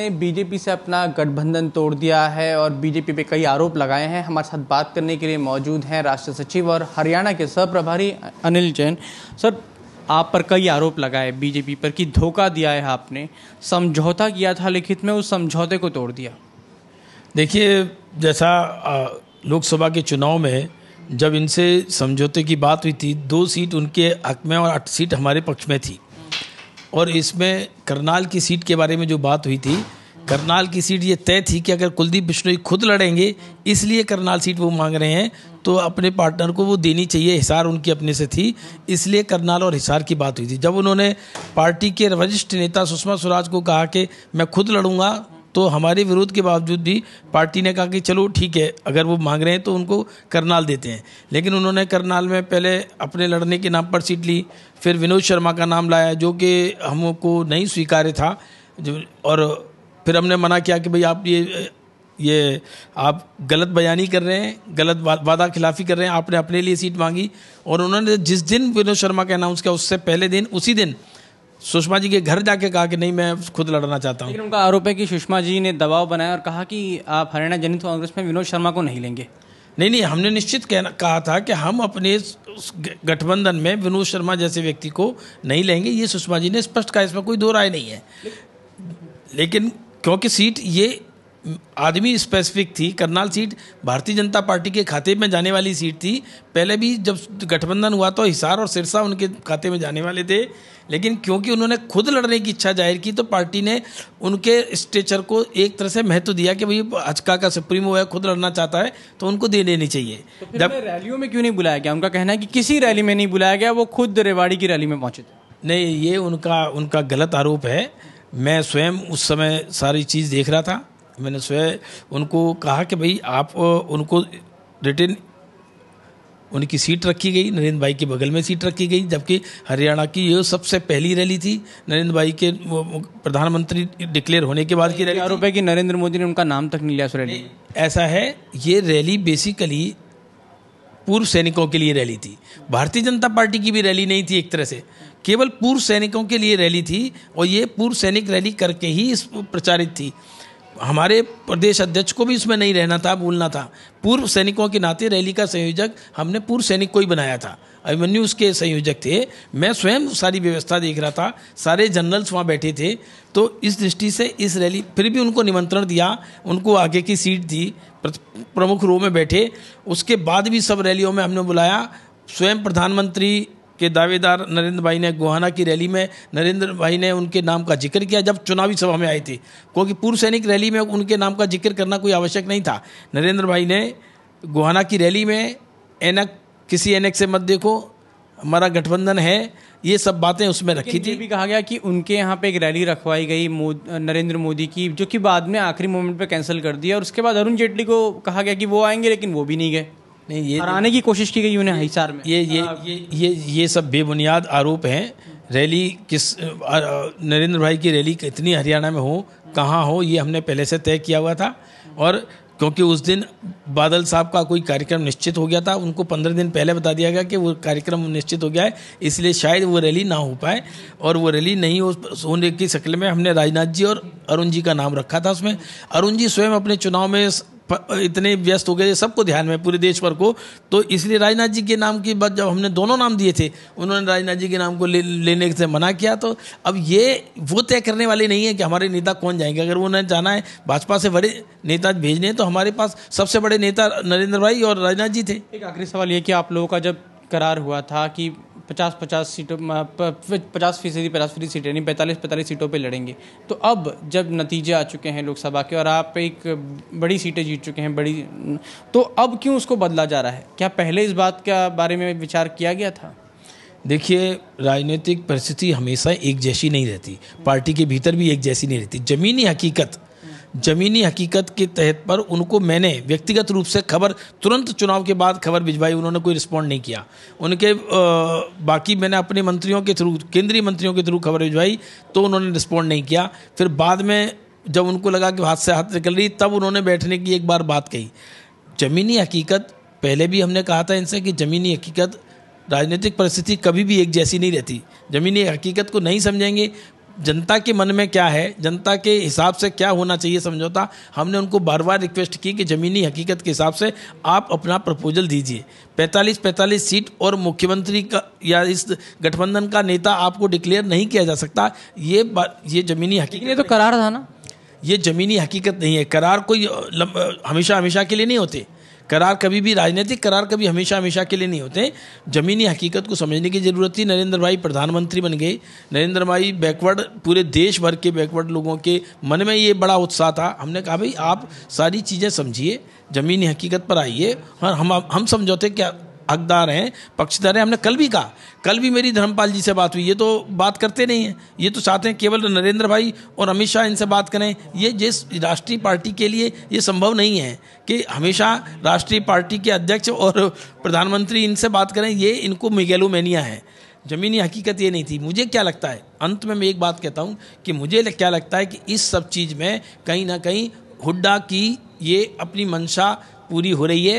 ने बीजेपी से अपना गठबंधन तोड़ दिया है और बीजेपी पे कई आरोप लगाए हैं। हमारे साथ बात करने के लिए मौजूद हैं राष्ट्रीय सचिव और हरियाणा के सह प्रभारी अनिल जैन। सर, आप पर कई आरोप लगाए बीजेपी पर कि धोखा दिया है, आपने समझौता किया था लिखित में, उस समझौते को तोड़ दिया। देखिए, जैसा लोकसभा के चुनाव में जब इनसे समझौते की बात हुई थी, 2 सीट उनके हक में और 8 सीट हमारे पक्ष में थी। और इसमें करनाल की सीट के बारे में जो बात हुई थी, करनाल की सीट ये तय थी कि अगर कुलदीप बिश्नोई खुद लड़ेंगे, इसलिए करनाल सीट वो मांग रहे हैं, तो अपने पार्टनर को वो देनी चाहिए। हिसार उनकी अपने से थी, इसलिए करनाल और हिसार की बात हुई थी। जब उन्होंने पार्टी के वरिष्ठ नेता सुषमा स्वराज को कहा कि मैं खुद लड़ूंगा, तो हमारे विरोध के बावजूद भी पार्टी ने कहा कि चलो ठीक है, अगर वो मांग रहे हैं तो उनको करनाल देते हैं। लेकिन उन्होंने करनाल में पहले अपने लड़ने के नाम पर सीट ली, फिर विनोद शर्मा का नाम लाया जो कि हमको नहीं स्वीकार्य था, और फिर हमने मना किया कि भाई आप ये आप गलत बयानी कर रहे हैं, गलत वादा खिलाफी कर रहे हैं। आपने अपने लिए सीट मांगी, और उन्होंने जिस दिन विनोद शर्मा का अनाउंस किया उससे पहले दिन, उसी दिन सुषमा जी के घर जाके कहा कि नहीं, मैं खुद लड़ना चाहता हूँ। लेकिन उनका आरोप है कि सुषमा जी ने दबाव बनाया और कहा कि आप हरियाणा जनहित कांग्रेस में विनोद शर्मा को नहीं लेंगे। नहीं, हमने निश्चित कहा था कि हम अपने गठबंधन में विनोद शर्मा जैसे व्यक्ति को नहीं लेंगे। ये सुषमा जी ने स्पष्ट कहा, इसमें कोई दो राय नहीं है। लेकिन क्योंकि सीट ये आदमी स्पेसिफिक थी, करनाल सीट भारतीय जनता पार्टी के खाते में जाने वाली सीट थी। पहले भी जब गठबंधन हुआ तो हिसार और सिरसा उनके खाते में जाने वाले थे, लेकिन क्योंकि उन्होंने खुद लड़ने की इच्छा जाहिर की, तो पार्टी ने उनके स्टेचर को एक तरह से महत्व दिया कि भाई हजका का सुप्रीमो है, खुद लड़ना चाहता है, तो उनको दे देनी चाहिए। तो फिर जब रैलियों में क्यों नहीं बुलाया गया? उनका कहना है कि किसी रैली में नहीं बुलाया गया, वो खुद रेवाड़ी की रैली में पहुंचे थे। नहीं, ये उनका गलत आरोप है। मैं स्वयं उस समय सारी चीज़ देख रहा था। मैंने स्वयं उनको कहा कि भाई आप उनको रिटर्न, उनकी सीट रखी गई, नरेंद्र भाई के बगल में सीट रखी गई, जबकि हरियाणा की ये सबसे पहली रैली थी नरेंद्र भाई के प्रधानमंत्री डिक्लेयर होने के बाद की रैली। आरोप है कि नरेंद्र मोदी ने उनका नाम तक नहीं लिया उस रैली में। ऐसा है, ये रैली बेसिकली पूर्व सैनिकों के लिए रैली थी। भारतीय जनता पार्टी की भी रैली नहीं थी, एक तरह से केवल पूर्व सैनिकों के लिए रैली थी, और ये पूर्व सैनिक रैली करके ही प्रचारित थी। हमारे प्रदेश अध्यक्ष को भी इसमें नहीं रहना था, बोलना था। पूर्व सैनिकों के नाते रैली का संयोजक हमने पूर्व सैनिक को ही बनाया था। अभिमन्यु उसके संयोजक थे। मैं स्वयं सारी व्यवस्था देख रहा था, सारे जनरल्स वहाँ बैठे थे। तो इस दृष्टि से इस रैली, फिर भी उनको निमंत्रण दिया, उनको आगे की सीट दी, प्रमुख रो में बैठे। उसके बाद भी सब रैलियों में हमने बुलाया। स्वयं प्रधानमंत्री के दावेदार नरेंद्र भाई ने गोहाना की रैली में नरेंद्र भाई ने उनके नाम का जिक्र किया जब चुनावी सभा में आए थे, क्योंकि पूर्व सैनिक रैली में उनके नाम का जिक्र करना कोई आवश्यक नहीं था। नरेंद्र भाई ने गोहाना की रैली में किसी एनक से मत देखो, हमारा गठबंधन है, ये सब बातें उसमें रखी थी। ये भी कहा गया कि उनके यहाँ पे एक रैली रखवाई गई नरेंद्र मोदी की, जो कि बाद में आखिरी मोमेंट पे कैंसिल कर दिया, और उसके बाद अरुण जेटली को कहा गया कि वो आएंगे, लेकिन वो भी नहीं गए। नहीं, ये हराने की कोशिश की गई उन्हें हिसार में। ये सब बेबुनियाद आरोप हैं। रैली नरेंद्र भाई की रैली कितनी हरियाणा में हो, कहाँ हो, ये हमने पहले से तय किया हुआ था। और क्योंकि उस दिन बादल साहब का कोई कार्यक्रम निश्चित हो गया था, उनको 15 दिन पहले बता दिया गया कि वो कार्यक्रम निश्चित हो गया है, इसलिए शायद वो रैली ना हो पाए। और वो रैली नहीं होने की शक्ल में हमने राजनाथ जी और अरुण जी का नाम रखा था उसमें। अरुण जी स्वयं अपने चुनाव में इतने व्यस्त हो गए, सबको ध्यान में, पूरे देश भर को, तो इसलिए राजनाथ जी के नाम की बात, जब हमने दोनों नाम दिए थे, उन्होंने राजनाथ जी के नाम को लेने से मना किया। तो अब ये वो तय करने वाले नहीं है कि हमारे नेता कौन जाएंगे। अगर उन्हें जाना है भाजपा से बड़े नेता भेजने हैं, तो हमारे पास सबसे बड़े नेता नरेंद्र भाई और राजनाथ जी थे। एक आखिरी सवाल ये कि आप लोगों का जब करार हुआ था कि 50-50 सीटों 50% सीटें नहीं, 45-45 सीटों पे लड़ेंगे, तो अब जब नतीजे आ चुके हैं लोकसभा के और आप एक बड़ी सीटें जीत चुके हैं, बड़ी, तो अब क्यों उसको बदला जा रहा है? क्या पहले इस बात के बारे में विचार किया गया था? देखिए, राजनीतिक परिस्थिति हमेशा एक जैसी नहीं रहती, पार्टी के भीतर भी एक जैसी नहीं रहती। ज़मीनी हकीकत के तहत पर उनको मैंने व्यक्तिगत रूप से खबर, तुरंत चुनाव के बाद खबर भिजवाई, उन्होंने कोई रिस्पॉन्ड नहीं किया। उनके बाकी मैंने अपने मंत्रियों के थ्रू, केंद्रीय मंत्रियों के थ्रू खबर भिजवाई, तो उन्होंने रिस्पॉन्ड नहीं किया। फिर बाद में जब उनको लगा कि हाथ से हाथ निकल रही, तब उन्होंने बैठने की एक बार बात कही। ज़मीनी हकीकत, पहले भी हमने कहा था इनसे कि ज़मीनी हकीकत, राजनीतिक परिस्थिति कभी भी एक जैसी नहीं रहती। ज़मीनी हकीकत को नहीं समझेंगे, जनता के मन में क्या है, जनता के हिसाब से क्या होना चाहिए समझौता, हमने उनको बार बार रिक्वेस्ट की कि ज़मीनी हकीकत के हिसाब से आप अपना प्रपोजल दीजिए। 45-45 सीट और मुख्यमंत्री का या इस गठबंधन का नेता आपको डिक्लेयर नहीं किया जा सकता, ये ज़मीनी हकीकत, ये तो करार था ना। ये ज़मीनी हकीकत नहीं है। करार कोई हमेशा हमेशा के लिए नहीं होते। करार कभी भी, राजनीतिक करार कभी हमेशा हमेशा के लिए नहीं होते। ज़मीनी हकीकत को समझने की ज़रूरत थी। नरेंद्र भाई प्रधानमंत्री बन गए। नरेंद्र भाई बैकवर्ड, पूरे देश भर के बैकवर्ड लोगों के मन में ये बड़ा उत्साह था। हमने कहा भाई आप सारी चीज़ें समझिए, ज़मीनी हकीकत पर आइए, और हम समझौते क्या हकदार हैं, पक्षधर हैं। हमने कल भी कहा, कल भी मेरी धर्मपाल जी से बात हुई। ये तो बात करते नहीं हैं, ये तो चाहते हैं केवल नरेंद्र भाई और अमित शाह इनसे बात करें। ये जिस राष्ट्रीय पार्टी के लिए ये संभव नहीं है कि हमेशा राष्ट्रीय पार्टी के अध्यक्ष और प्रधानमंत्री इनसे बात करें, ये इनको मेगैलोमेनिया है। ज़मीनी हकीकत ये नहीं थी। मुझे क्या लगता है, अंत में मैं एक बात कहता हूँ कि मुझे क्या लगता है कि इस सब चीज़ में कहीं ना कहीं हुड्डा की ये अपनी मंशा पूरी हो रही है।